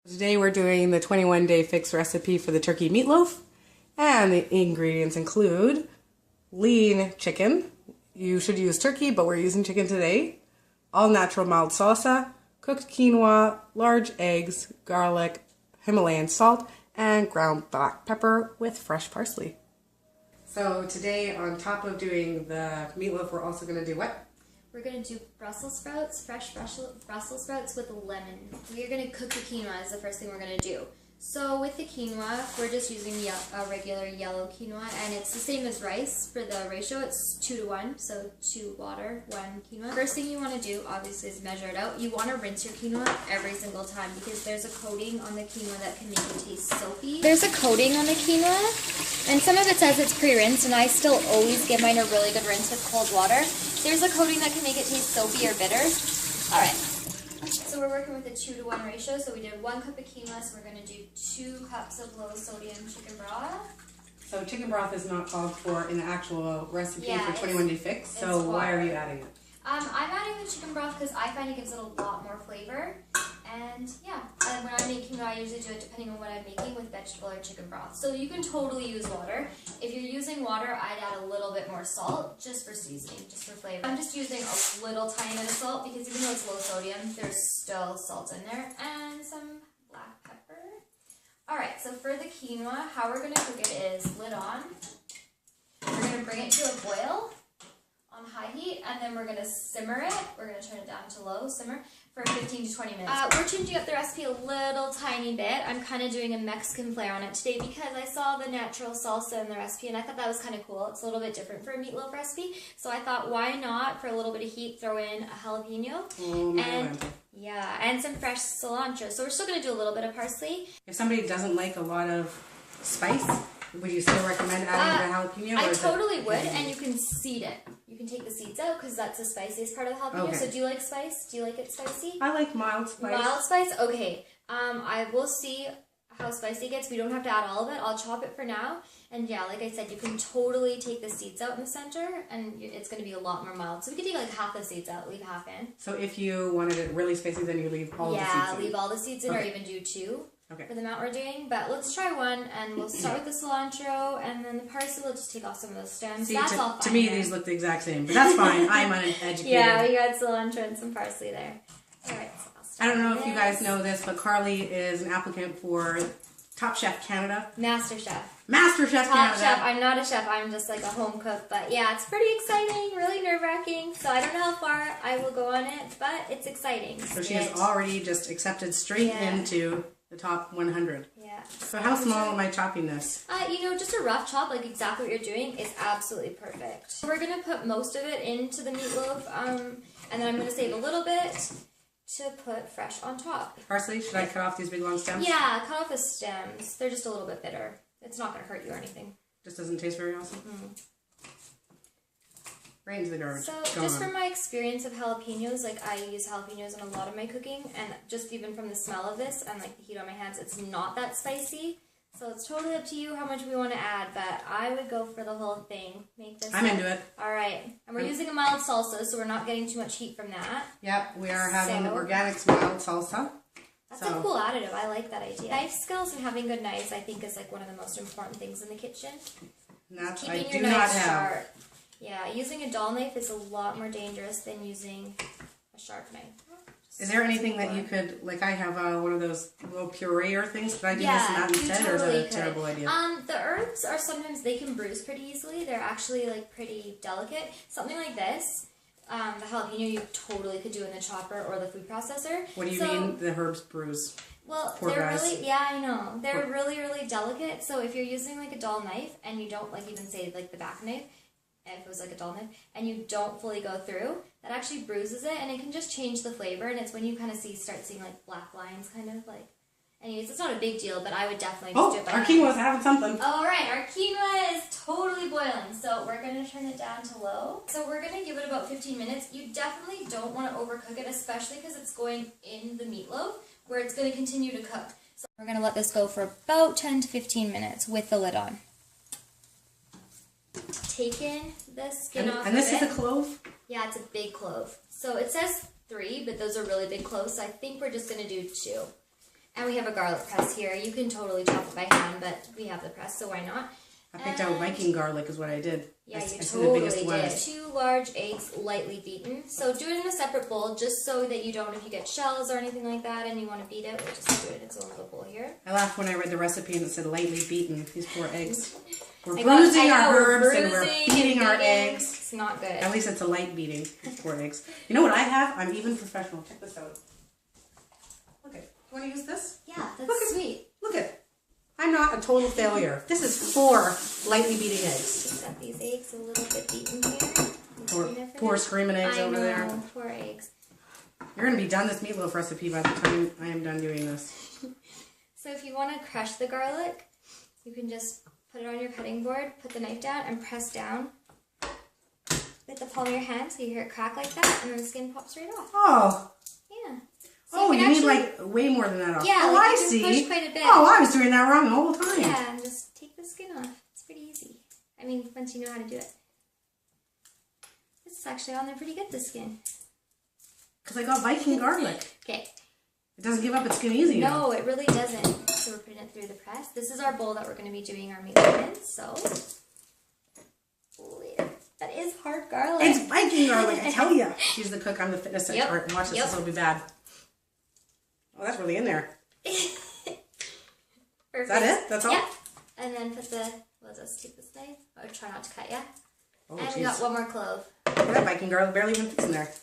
Today we're doing the 21-day fix recipe for the turkey meatloaf, and the ingredients include lean chicken. You should use turkey, but we're using chicken today. All natural mild salsa, cooked quinoa, large eggs, garlic, Himalayan salt, and ground black pepper with fresh parsley. So today, on top of doing the meatloaf, we're also going to do what? We're going to do Brussels sprouts, fresh Brussels sprouts with lemon. We're going to cook the quinoa is the first thing we're going to do. So with the quinoa, we're just using a regular yellow quinoa, and it's the same as rice. For the ratio, it's 2 to 1, so 2 water, 1 quinoa. First thing you want to do, obviously, is measure it out. You want to rinse your quinoa every single time because there's a coating on the quinoa that can make it taste soapy. There's a coating on the quinoa, and some of it says it's pre-rinsed, and I still always give mine a really good rinse with cold water. There's a coating that can make it taste soapy or bitter. Alright, so we're working with a 2 to 1 ratio. So we did 1 cup of quinoa, so we're going to do 2 cups of low sodium chicken broth. So chicken broth is not called for in the actual recipe for 21-day fix, so why are you adding it? I'm adding the chicken broth because I find it gives it a lot more flavor. And yeah, when I make quinoa, I usually do it depending on what I'm making with vegetable or chicken broth. So you can totally use water. If you're using water, I'd add a little bit more salt just for seasoning, just for flavor. I'm just using a little tiny bit of salt because even though it's low sodium, there's still salt in there, and some black pepper. Alright, so for the quinoa, how we're going to cook it is lid on. We're going to bring it to a boil on high heat, and then we're going to simmer it. We're going to turn it down to low, simmer, for 15 to 20 minutes. We're changing up the recipe a little tiny bit. I'm kind of doing a Mexican flair on it today because I saw the natural salsa in the recipe, and I thought that was kind of cool. It's a little bit different for a meatloaf recipe, so I thought, why not, for a little bit of heat, throw in a jalapeno, and some fresh cilantro. So we're still going to do a little bit of parsley. If somebody doesn't like a lot of spice, would you still recommend adding the jalapeno? I totally would, and you can seed it. You can take the seeds out because that's the spiciest part of the jalapeno. Okay. So do you like spice? Do you like it spicy? I like mild spice. Mild spice? Okay. I will see how spicy it gets. We don't have to add all of it. I'll chop it for now. And yeah, like I said, you can totally take the seeds out in the center, and it's going to be a lot more mild. So we can take like half the seeds out, leave half in. So if you wanted it really spicy, then you leave all the seeds in? Yeah, leave all the seeds in, or even do 2. Okay. For the amount we're doing, but let's try 1, and we'll start with the cilantro, and then the parsley. We'll just take off some of those stems. See, that's all fine. To me, these look the exact same, but that's fine. I'm uneducated. Yeah, we got cilantro and some parsley there. All right. So I don't know if you guys know this, but Carly is an applicant for Top Chef Canada. Master Chef. Master Chef Canada. Top Chef. I'm not a chef. I'm just like a home cook, but yeah, it's pretty exciting. Really nerve-wracking. So I don't know how far I will go on it, but it's exciting. So she has already just accepted straight into the top 100. Yeah. So how small am I chopping this? Just a rough chop, like exactly what you're doing, is absolutely perfect. We're going to put most of it into the meatloaf, and then I'm going to save a little bit to put fresh on top. Parsley? Should I cut off these big long stems? Yeah, cut off the stems. They're just a little bit bitter. It's not going to hurt you or anything. Just doesn't taste very awesome? Right into the garbage. So, just from my experience of jalapenos, like I use jalapenos in a lot of my cooking, and just even from the smell of this and like the heat on my hands, it's not that spicy. So it's totally up to you how much we want to add, but I would go for the whole thing. Make this. I'm into it. Alright, and we're using a mild salsa, so we're not getting too much heat from that. Yep, we are having organic mild salsa. That's a cool additive. I like that idea. Knife skills and having good knives, I think, is like one of the most important things in the kitchen. I do not have. Sharp. Yeah, using a dull knife is a lot more dangerous than using a sharp knife. Is there anything that you could, like I have one of those little pureer things, could I do this and that instead, or is that a terrible idea? The herbs are sometimes, they can bruise pretty easily. They're actually like pretty delicate. Something like this, the jalapeno, you totally could do in the chopper or the food processor. What do you mean the herbs bruise? Well, really, yeah, I know. They're really, really delicate. So if you're using like a dull knife and you don't like even say like the back knife, if it was like a dull knife, and you don't fully go through, that actually bruises it, and it can just change the flavor, and it's when you kind of start seeing like black lines, kind of like. Anyways, it's not a big deal, but I would definitely just do it by hand. Our quinoa's having something. Alright, our quinoa is totally boiling, so we're going to turn it down to low. So we're going to give it about 15 minutes. You definitely don't want to overcook it, especially because it's going in the meatloaf, where it's going to continue to cook. So we're going to let this go for about 10 to 15 minutes with the lid on. Taking the skin off and this is a clove? Yeah, it's a big clove. So it says 3, but those are really big cloves, so I think we're just going to do 2. And we have a garlic press here. You can totally chop it by hand, but we have the press, so why not? I picked out Viking garlic is what I did. Yeah, I you see totally the biggest did. one. 2 large eggs, lightly beaten. So do it in a separate bowl, just so that you don't, if you get shells or anything like that and you want to beat it, we'll just do it in its own little bowl here. I laughed when I read the recipe and it said lightly beaten. These poor eggs. We're bruising our herbs and we're beating our eggs. It's not good. At least it's a light beating. These poor eggs. You know what I have? I'm even professional. Check this out. Look at. You want to use this? Yeah, that's sweet. Look at. I'm not a total failure. This is 4 lightly beating eggs. Just got these eggs a little bit beaten here. Poor screaming eggs over there. Poor eggs. You're going to be done this meatloaf recipe by the time I am done doing this. So if you want to crush the garlic, you can just put it on your cutting board, put the knife down, and press down with the palm of your hand so you hear it crack like that, and then the skin pops right off. Oh. Yeah. So you need like way more than that off. Yeah, oh, like I see. Push quite a bit. Oh, I was doing that wrong the whole time. Yeah, and just take the skin off. It's pretty easy. I mean, once you know how to do it. This is actually on there pretty good, the skin. Because I got Viking garlic. Okay. It doesn't give up its skin easy. No, it really doesn't. So we're putting it through the press. This is our bowl that we're going to be doing our meatloaf in. So, that is hard garlic. It's Viking garlic, I tell you. She's the cook, I'm the fitness expert. Watch this, this will be bad. Oh, that's really in there. Perfect. Is that it? That's all? Yeah. And then put the, let's just take this knife. Oh, try not to cut, yeah? Oh, and we got one more clove. That Viking garlic barely even fits in there.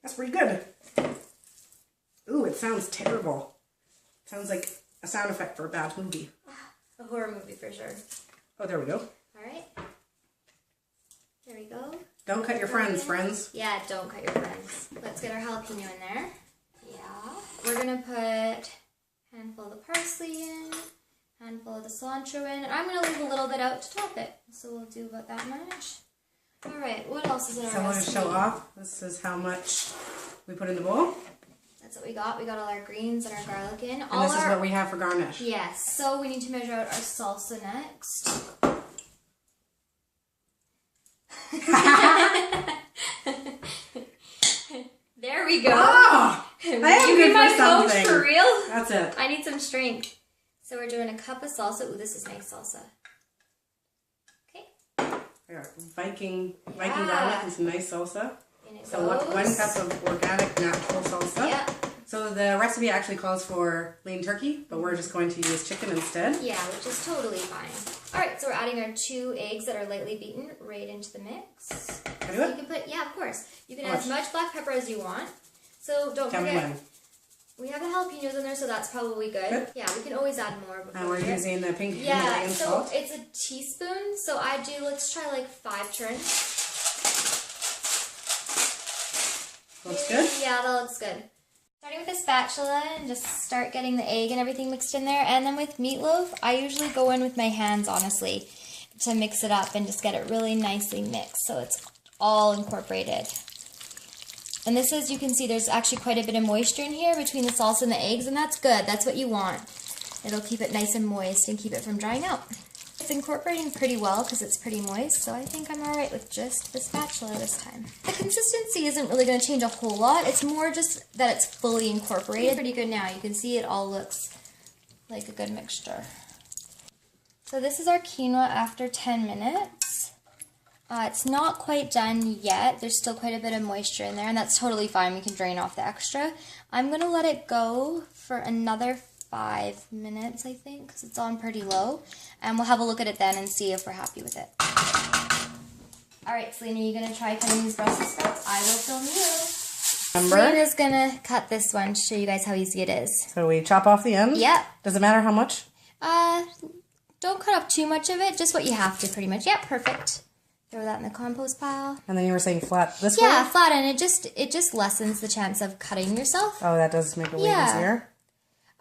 That's pretty good. Ooh, it sounds terrible. It sounds like a sound effect for a bad movie. A horror movie for sure. Oh, there we go. Alright. There we go. Don't cut your friends, friends. Yeah, don't cut your friends. Let's get our jalapeno in there. Yeah. We're going to put a handful of the parsley in, handful of the cilantro in. I'm going to leave a little bit out to top it. So we'll do about that much. Alright, what else is in our So I want to recipe? show off. This is how much we put in the bowl. That's what we got. We got all our greens and our garlic in. And this is what we have for garnish. Yes, so we need to measure out our salsa next. There we go. Oh, I am good my for something. coach for real? That's it. I need some strength. So we're doing a cup of salsa. Ooh, this is nice salsa. Okay. There, Viking garlic and some nice salsa. So goes. 1 cup of organic natural salsa. Yeah. So the recipe actually calls for lean turkey, but we're just going to use chicken instead. Yeah, which is totally fine. Alright, so we're adding our 2 eggs that are lightly beaten right into the mix. Can I do it? You can put, yeah, of course. You can add as much black pepper as you want. So don't Tell me forget, when. we have the jalapenos in there, so that's probably good. Yeah, we can always add more before And we're here. using the pink Yeah, Himalayan so salt. it's a teaspoon. So I do, let's try like 5 turns. Looks good? Yeah, that looks good. Starting with a spatula and just start getting the egg and everything mixed in there. And then with meatloaf, I usually go in with my hands, honestly, to mix it up and just get it really nicely mixed so it's all incorporated. And this is, you can see there's actually quite a bit of moisture in here between the salsa and the eggs, and that's good. That's what you want. It'll keep it nice and moist and keep it from drying out. It's incorporating pretty well because it's pretty moist, so I think I'm alright with just the spatula this time. The consistency isn't really going to change a whole lot. It's more just that it's fully incorporated. Pretty good now. You can see it all looks like a good mixture. So this is our quinoa after 10 minutes. It's not quite done yet. There's still quite a bit of moisture in there, and that's totally fine. We can drain off the extra. I'm going to let it go for another 5 minutes, I think, because it's on pretty low. And we'll have a look at it then and see if we're happy with it. Alright, Selena, are you going to try cutting these Brussels sprouts? I will film you. Selena's going to cut this one to show you guys how easy it is. So we chop off the end? Yep. Does it matter how much? Don't cut up too much of it, just what you have to pretty much. Yep, perfect. Throw that in the compost pile. And then you were saying flat this way? Yeah, flat, and it just lessens the chance of cutting yourself. Oh, that does make it way easier.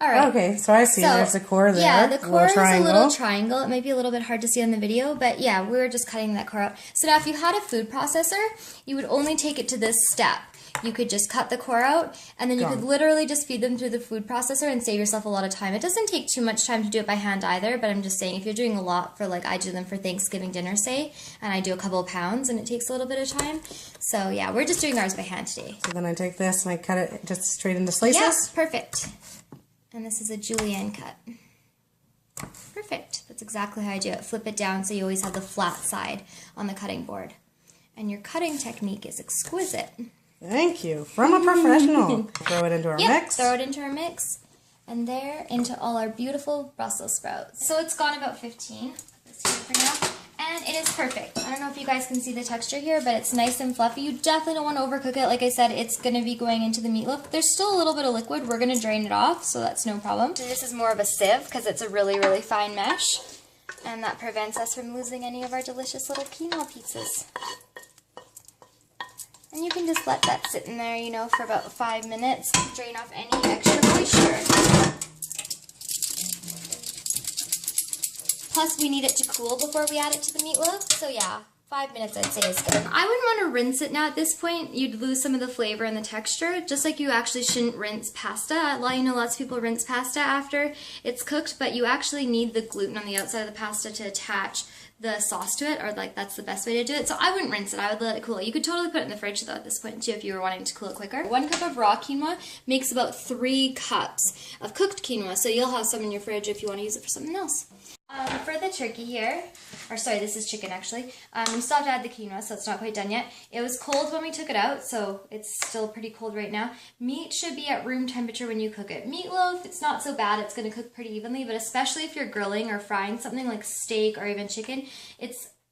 All right. Okay, so I see. There's a core there. Yeah, the core is a little triangle. triangle. It might be a little bit hard to see on the video, but yeah, we're just cutting that core out. So now if you had a food processor, you would only take it to this step. you could just cut the core out, and then you could literally just feed them through the food processor and save yourself a lot of time. It doesn't take too much time to do it by hand either, but I'm just saying if you're doing a lot for, like, I do them for Thanksgiving dinner, say, and I do a couple of pounds, and it takes a little bit of time. So yeah, we're just doing ours by hand today. So then I take this and I cut it just straight into slices? Yeah, perfect. And this is a julienne cut. Perfect. That's exactly how I do it. Flip it down so you always have the flat side on the cutting board. And your cutting technique is exquisite. Thank you. From a professional. Throw it into our mix. Throw it into our mix. And there, into all our beautiful Brussels sprouts. So it's gone about 15. Put this here for now. And it is perfect. I don't know if you guys can see the texture here, but it's nice and fluffy. You definitely don't want to overcook it. Like I said, it's going to be going into the meatloaf. There's still a little bit of liquid. We're going to drain it off, so that's no problem. This is more of a sieve because it's a really, really fine mesh. And that prevents us from losing any of our delicious little quinoa pieces. And you can just let that sit in there, you know, for about 5 minutes. Drain off any extra moisture. Plus, we need it to cool before we add it to the meatloaf. So yeah, 5 minutes I'd say is good. I wouldn't want to rinse it now at this point. You'd lose some of the flavor and the texture, just like you actually shouldn't rinse pasta. You know, lots of people rinse pasta after it's cooked, but you actually need the gluten on the outside of the pasta to attach the sauce to it, or like that's the best way to do it. So I wouldn't rinse it, I would let it cool. You could totally put it in the fridge though at this point too if you were wanting to cool it quicker. 1 cup of raw quinoa makes about 3 cups of cooked quinoa, so you'll have some in your fridge if you want to use it for something else. For the turkey here, or sorry, this is chicken actually, we still have to add the quinoa, so it's not quite done yet. It was cold when we took it out, so it's still pretty cold right now. Meat should be at room temperature when you cook it. Meatloaf, it's not so bad, it's going to cook pretty evenly, but especially if you're grilling or frying something like steak or even chicken,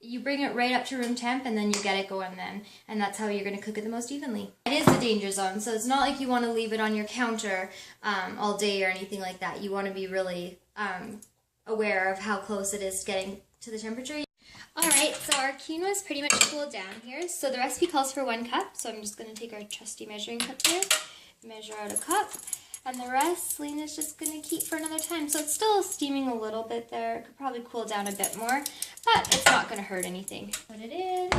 you bring it right up to room temp and then you get it going then, and that's how you're going to cook it the most evenly. It is a danger zone, so it's not like you want to leave it on your counter all day or anything like that. You want to be really aware of how close it is getting to the temperature. Alright, so our quinoa is pretty much cooled down here. So the recipe calls for 1 cup, so I'm just going to take our trusty measuring cup here, measure out a cup, and the rest Lena's just going to keep for another time. So it's still steaming a little bit there. It could probably cool down a bit more, but it's not going to hurt anything. Put it in,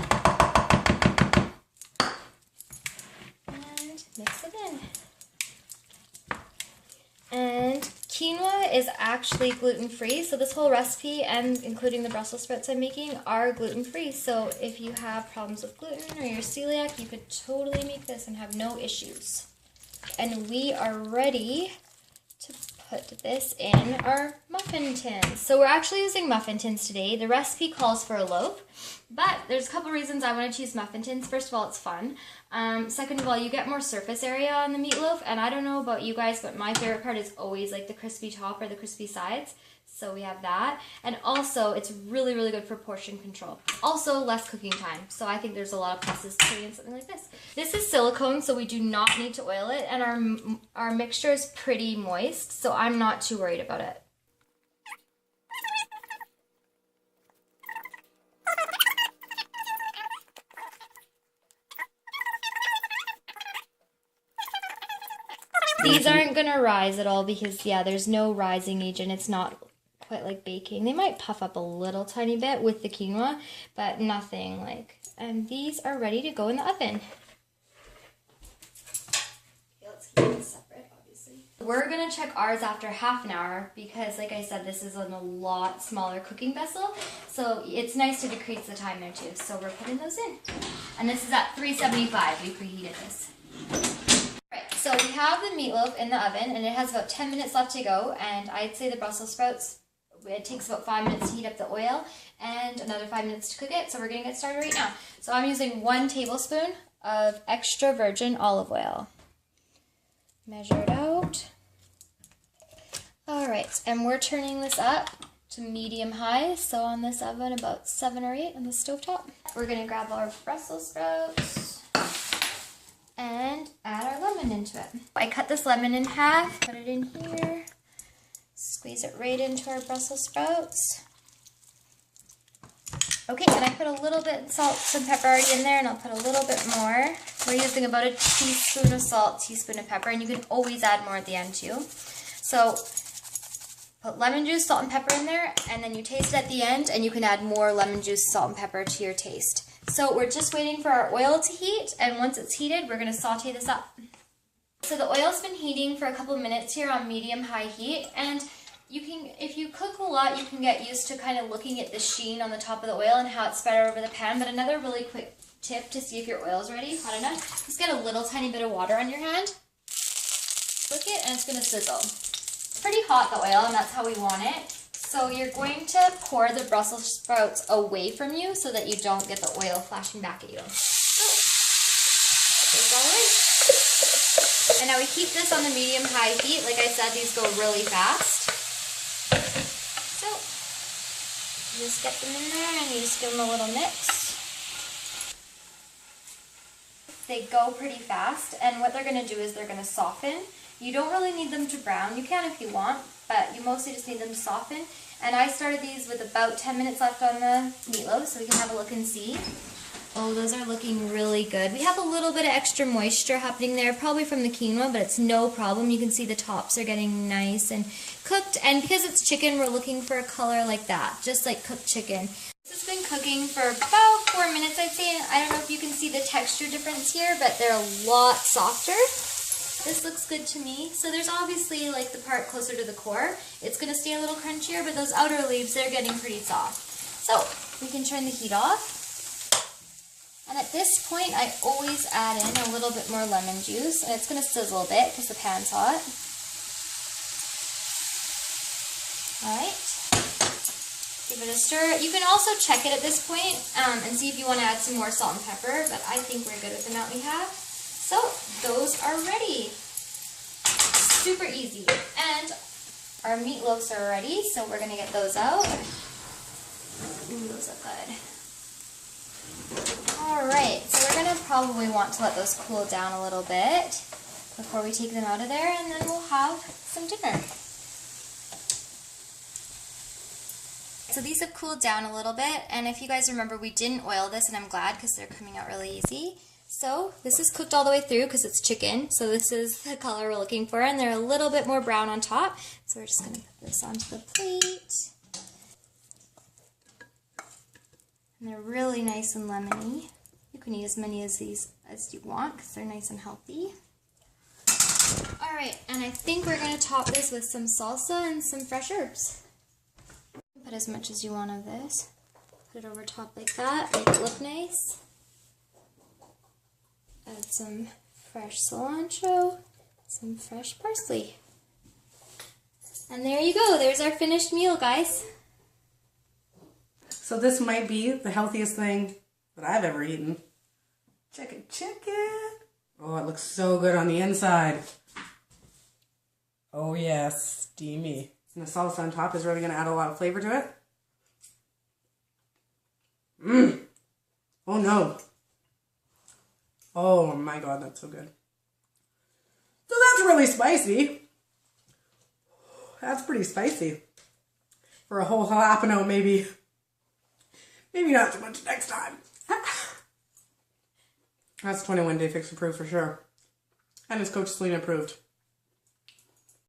and mix it in. And quinoa is actually gluten-free, so this whole recipe, and including the Brussels sprouts I'm making, are gluten-free. So if you have problems with gluten or you're celiac, you could totally make this and have no issues. And we are ready to put this in our muffin tins. So we're actually using muffin tins today. The recipe calls for a loaf, but there's a couple reasons I want to choose muffin tins. First of all, it's fun. Second of all, you get more surface area on the meatloaf, and I don't know about you guys, but my favorite part is always like the crispy top or the crispy sides. So we have that, and also it's really, really good for portion control. Also less cooking time, so I think there's a lot of pluses to putting in something like this. This is silicone, so we do not need to oil it, and our mixture is pretty moist, so I'm not too worried about it. These aren't gonna rise at all because, yeah, there's no rising agent. It's not quite like baking. They might puff up a little tiny bit with the quinoa, but nothing like. And these are ready to go in the oven. Okay, let's keep them separate, obviously. We're gonna check ours after half an hour because, like I said, this is in a lot smaller cooking vessel, so it's nice to decrease the time there too. So we're putting those in, and this is at 375. We preheated this. So we have the meatloaf in the oven, and it has about 10 minutes left to go, and I'd say the Brussels sprouts, it takes about 5 minutes to heat up the oil, and another 5 minutes to cook it, so we're going to get started right now. So I'm using 1 tablespoon of extra virgin olive oil. Measure it out. Alright, and we're turning this up to medium-high, so on this oven about 7 or 8 on the stovetop. We're going to grab our Brussels sprouts and add our lemon into it. I cut this lemon in half, put it in here, squeeze it right into our Brussels sprouts. Okay, and I put a little bit of salt and pepper already in there, and I'll put a little bit more. We're using about a teaspoon of salt, teaspoon of pepper, and you can always add more at the end too. So put lemon juice, salt, and pepper in there, and then you taste it at the end, and you can add more lemon juice, salt, and pepper to your taste. So we're just waiting for our oil to heat, and once it's heated, we're going to saute this up. So the oil's been heating for a couple minutes here on medium-high heat, and you can, if you cook a lot, you can get used to kind of looking at the sheen on the top of the oil and how it's spread over the pan. But another really quick tip to see if your oil's ready, hot enough, just get a little tiny bit of water on your hand, flick it, and it's going to sizzle. It's pretty hot, the oil, and that's how we want it. So you're going to pour the Brussels sprouts away from you so that you don't get the oil flashing back at you. And now we keep this on the medium-high heat. Like I said, these go really fast. So you just get them in there and you just give them a little mix. They go pretty fast, and what they're going to do is they're going to soften. You don't really need them to brown. You can if you want, but you mostly just need them to soften. And I started these with about 10 minutes left on the meatloaf, so we can have a look and see. Oh, those are looking really good. We have a little bit of extra moisture happening there, probably from the quinoa, but it's no problem. You can see the tops are getting nice and cooked, and because it's chicken, we're looking for a color like that, just like cooked chicken. This has been cooking for about 4 minutes, I'd say. I don't know if you can see the texture difference here, but they're a lot softer. This looks good to me. So there's obviously like the part closer to the core. It's going to stay a little crunchier, but those outer leaves, they're getting pretty soft. So we can turn the heat off. And at this point, I always add in a little bit more lemon juice, and it's going to sizzle a bit because the pan's hot. Alright. Give it a stir. You can also check it at this point and see if you want to add some more salt and pepper, but I think we're good with the amount we have. So, those are ready. Super easy. And our meatloaves are ready, so we're going to get those out. Ooh, those look good. Alright, so we're going to probably want to let those cool down a little bit before we take them out of there, and then we'll have some dinner. So these have cooled down a little bit, and if you guys remember, we didn't oil this, and I'm glad because they're coming out really easy. So this is cooked all the way through because it's chicken, so this is the color we're looking for, and they're a little bit more brown on top. So we're just going to put this onto the plate. And they're really nice and lemony. You can eat as many of these as you want because they're nice and healthy. Alright, and I think we're going to top this with some salsa and some fresh herbs. Put as much as you want of this. Put it over top like that, make it look nice. Add some fresh cilantro, some fresh parsley. And there you go, there's our finished meal, guys. So this might be the healthiest thing that I've ever eaten. Chicken. Oh, it looks so good on the inside. Oh yes, steamy. And the salsa on top is really going to add a lot of flavor to it. Mmm. Oh no. Oh my god, that's so good. So that's really spicy. That's pretty spicy. For a whole jalapeno, maybe not too much next time. That's 21 Day Fix approved for sure. And it's Coach Selena approved.